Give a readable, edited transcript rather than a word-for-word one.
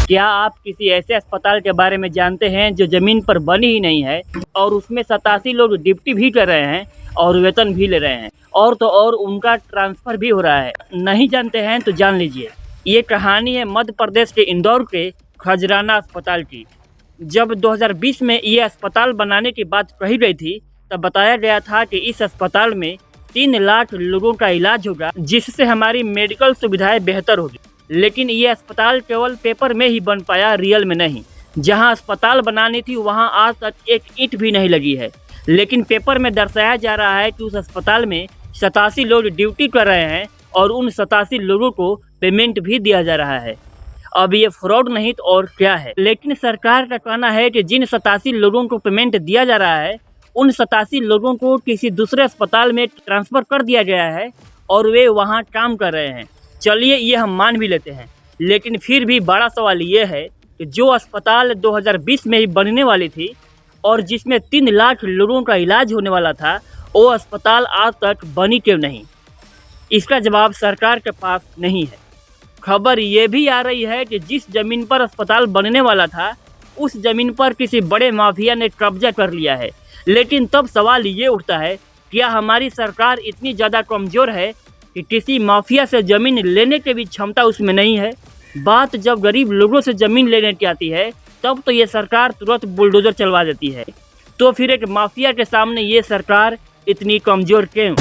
क्या आप किसी ऐसे अस्पताल के बारे में जानते हैं जो ज़मीन पर बनी ही नहीं है और उसमें 87 लोग ड्यूटी भी कर रहे हैं और वेतन भी ले रहे हैं और तो और उनका ट्रांसफ़र भी हो रहा है? नहीं जानते हैं तो जान लीजिए। ये कहानी है मध्य प्रदेश के इंदौर के खजराना अस्पताल की। जब 2020 में ये अस्पताल बनाने की बात कही गई थी, तब बताया गया था कि इस अस्पताल में 3 लाख लोगों का इलाज होगा, जिससे हमारी मेडिकल सुविधाएं बेहतर होगी। लेकिन ये अस्पताल केवल पेपर में ही बन पाया, रियल में नहीं। जहां अस्पताल बनानी थी वहां आज तक एक ईंट भी नहीं लगी है। लेकिन पेपर में दर्शाया जा रहा है कि उस अस्पताल में 87 लोग ड्यूटी कर रहे हैं और उन 87 लोगों को पेमेंट भी दिया जा रहा है। अब ये फ्रॉड नहीं तो और क्या है। लेकिन सरकार का कहना है कि जिन 87 लोगों को पेमेंट दिया जा रहा है, उन 87 लोगों को किसी दूसरे अस्पताल में ट्रांसफ़र कर दिया गया है और वे वहाँ काम कर रहे हैं। चलिए ये हम मान भी लेते हैं, लेकिन फिर भी बड़ा सवाल ये है कि जो अस्पताल 2020 में ही बनने वाली थी और जिसमें 3 लाख लोगों का इलाज होने वाला था, वो अस्पताल आज तक बनी क्यों नहीं? इसका जवाब सरकार के पास नहीं है। खबर ये भी आ रही है कि जिस ज़मीन पर अस्पताल बनने वाला था, उस ज़मीन पर किसी बड़े माफिया ने कब्जा कर लिया है। लेकिन तब सवाल ये उठता है, क्या हमारी सरकार इतनी ज़्यादा कमज़ोर है कि किसी माफिया से ज़मीन लेने की भी क्षमता उसमें नहीं है? बात जब गरीब लोगों से ज़मीन लेने की आती है, तब तो ये सरकार तुरंत बुलडोज़र चलवा देती है। तो फिर एक माफिया के सामने ये सरकार इतनी कमज़ोर क्यों?